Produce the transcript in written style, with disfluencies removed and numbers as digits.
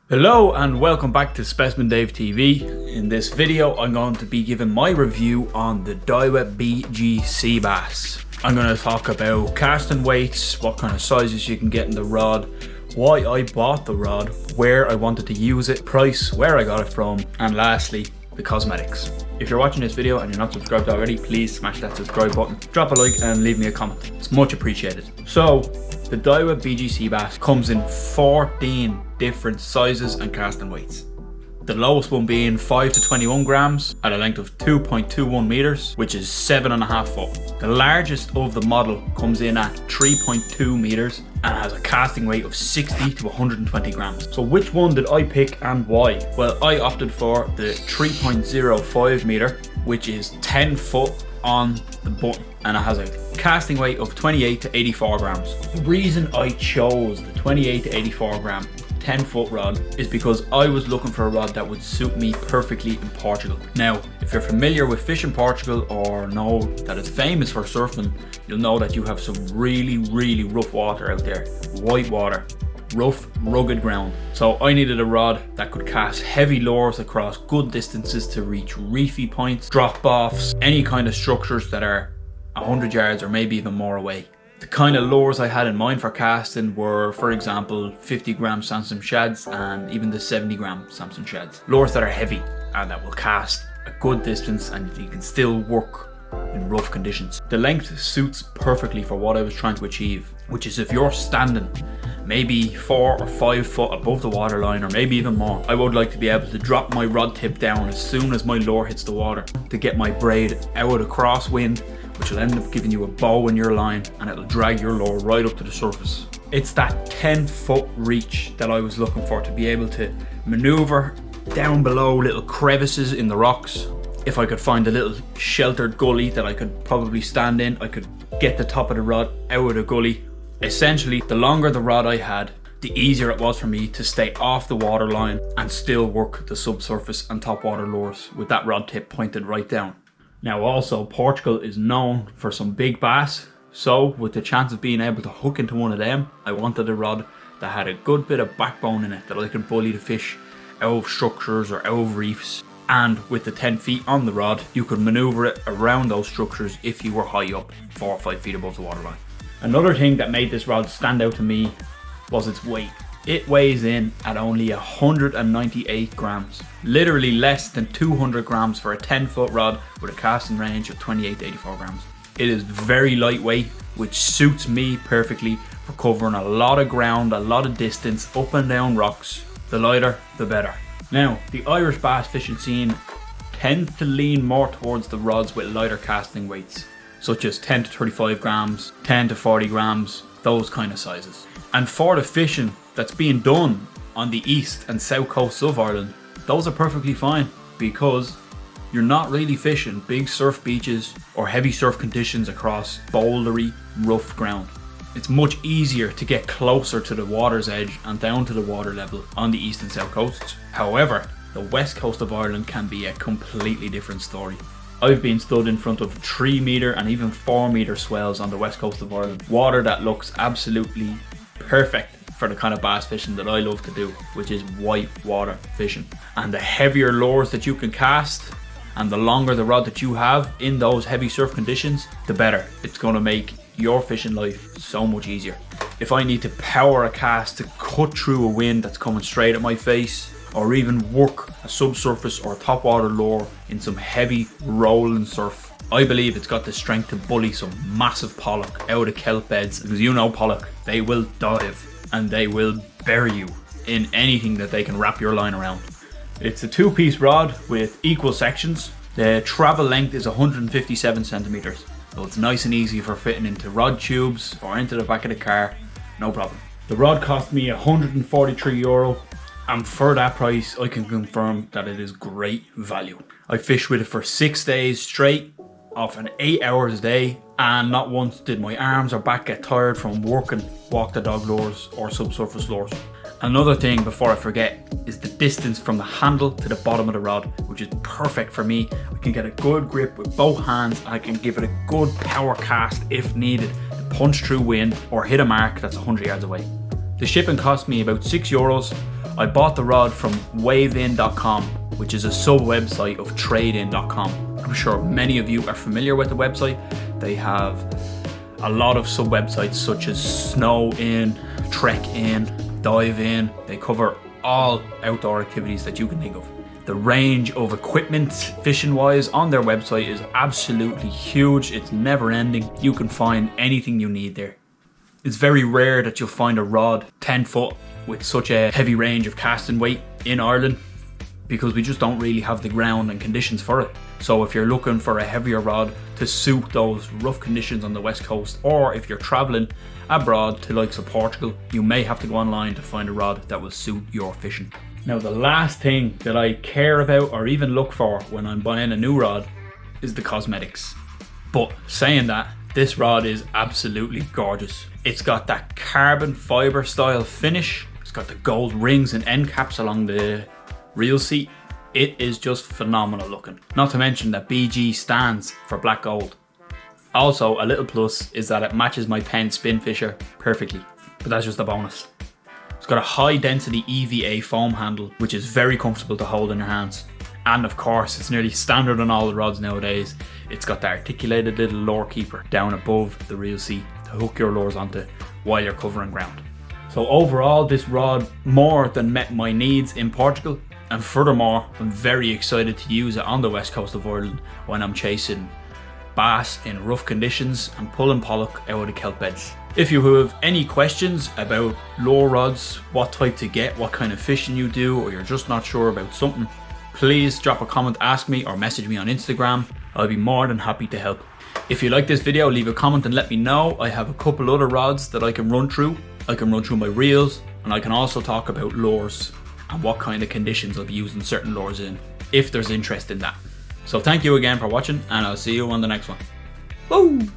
Hello and welcome back to Specimen Dave TV. In this video I'm going to be giving my review on the Daiwa BG Seabass. I'm going to talk about casting weights, what kind of sizes you can get in the rod, why I bought the rod, where I wanted to use it, price, where I got it from, and lastly, the cosmetics. If you're watching this video and you're not subscribed already, please smash that subscribe button, drop a like and leave me a comment. It's much appreciated. So, the Daiwa BG Seabass comes in 14 different sizes and casting weights. The lowest one being 5 to 21 grams at a length of 2.21 meters, which is 7.5 foot. The largest of the model comes in at 3.2 meters and has a casting weight of 60 to 120 grams. So which one did I pick and why? Well, I opted for the 3.05 meter, which is 10 foot on the button, and it has a casting weight of 28 to 84 grams. The reason I chose the 28 to 84 gram 10 foot rod is because I was looking for a rod that would suit me perfectly in Portugal. Now, if you're familiar with fishing Portugal or know that it's famous for surfing, you'll know that you have some really rough water out there. White water, rough, rugged ground. So I needed a rod that could cast heavy lures across good distances to reach reefy points, drop offs, any kind of structures that are 100 yards or maybe even more away. The kind of lures I had in mind for casting were, for example, 50 gram Samson shads and even the 70 gram Samson shads. Lures that are heavy and that will cast a good distance and you can still work in rough conditions. The length suits perfectly for what I was trying to achieve, which is if you're standing maybe 4 or 5 foot above the water line or maybe even more, I would like to be able to drop my rod tip down as soon as my lure hits the water to get my braid out of the crosswind, which will end up giving you a bow in your line and it'll drag your lure right up to the surface. It's that 10 foot reach that I was looking for, to be able to maneuver down below little crevices in the rocks. If I could find a little sheltered gully that I could probably stand in, I could get the top of the rod out of the gully. Essentially, the longer the rod I had, the easier it was for me to stay off the water line and still work the subsurface and top water lures with that rod tip pointed right down. Now also, Portugal is known for some big bass, so with the chance of being able to hook into one of them, I wanted a rod that had a good bit of backbone in it that I could bully the fish out of structures or out of reefs. And with the 10 feet on the rod, you could maneuver it around those structures if you were high up, 4 or 5 feet above the waterline. Another thing that made this rod stand out to me was its weight. It weighs in at only 198 grams, literally less than 200 grams for a 10 foot rod with a casting range of 28 to 84 grams. It is very lightweight, which suits me perfectly for covering a lot of ground, a lot of distance, up and down rocks. The lighter, the better. Now, the Irish bass fishing scene tends to lean more towards the rods with lighter casting weights, such as 10 to 35 grams, 10 to 40 grams, those kind of sizes. And for the fishing that's being done on the east and south coasts of Ireland, those are perfectly fine because you're not really fishing big surf beaches or heavy surf conditions across bouldery, rough ground. It's much easier to get closer to the water's edge and down to the water level on the east and south coasts. However, the west coast of Ireland can be a completely different story. I've been stood in front of 3 meter and even 4 meter swells on the west coast of Ireland. Water that looks absolutely perfect for the kind of bass fishing that I love to do, which is white water fishing. And the heavier lures that you can cast and the longer the rod that you have in those heavy surf conditions, the better. It's going to make your fishing life so much easier. If I need to power a cast to cut through a wind that's coming straight at my face, or even work a subsurface or top water lure in some heavy rolling surf, I believe it's got the strength to bully some massive pollock out of kelp beds, because you know pollock, they will dive and they will bury you in anything that they can wrap your line around. It's a 2-piece rod with equal sections. The travel length is 157 centimeters, so it's nice and easy for fitting into rod tubes or into the back of the car, no problem. The rod cost me €143, and for that price I can confirm that it is great value. I fished with it for 6 days straight, often 8 hours a day, and not once did my arms or back get tired from working walk the dog lures or subsurface lures. Another thing before I forget is the distance from the handle to the bottom of the rod, which is perfect for me. I can get a good grip with both hands and I can give it a good power cast if needed to punch through wind or hit a mark that's 100 yards away. The shipping cost me about €6. I bought the rod from wavein.com, which is a sub website of tradein.com. I'm sure many of you are familiar with the website. They have a lot of sub websites such as Snow In, Trek In, Dive In. They cover all outdoor activities that you can think of. The range of equipment fishing wise on their website is absolutely huge. It's never ending. You can find anything you need there. It's very rare that you'll find a rod 10 foot with such a heavy range of casting weight in Ireland, because we just don't really have the ground and conditions for it. So if you're looking for a heavier rod to suit those rough conditions on the west coast, or if you're traveling abroad to likes of Portugal, you may have to go online to find a rod that will suit your fishing. Now, the last thing that I care about or even look for when I'm buying a new rod is the cosmetics. But saying that, this rod is absolutely gorgeous. It's got that carbon fiber style finish. It's got the gold rings and end caps along the reel seat. It is just phenomenal looking. Not to mention that BG stands for black gold. Also, a little plus is that it matches my Penn Spin Fisher perfectly, but that's just a bonus. It's got a high density EVA foam handle, which is very comfortable to hold in your hands. And of course, it's nearly standard on all the rods nowadays. It's got the articulated little lure keeper down above the reel seat to hook your lures onto while you're covering ground. So overall, this rod more than met my needs in Portugal. And furthermore, I'm very excited to use it on the west coast of Ireland when I'm chasing bass in rough conditions and pulling pollock out of the kelp beds. If you have any questions about lure rods, what type to get, what kind of fishing you do, or you're just not sure about something, please drop a comment, ask me, or message me on Instagram. I'll be more than happy to help. If you like this video, leave a comment and let me know. I have a couple other rods that I can run through. I can run through my reels, and I can also talk about lures and what kind of conditions I'll be using certain lures in, if there's interest in that. So thank you again for watching, and I'll see you on the next one. Woo!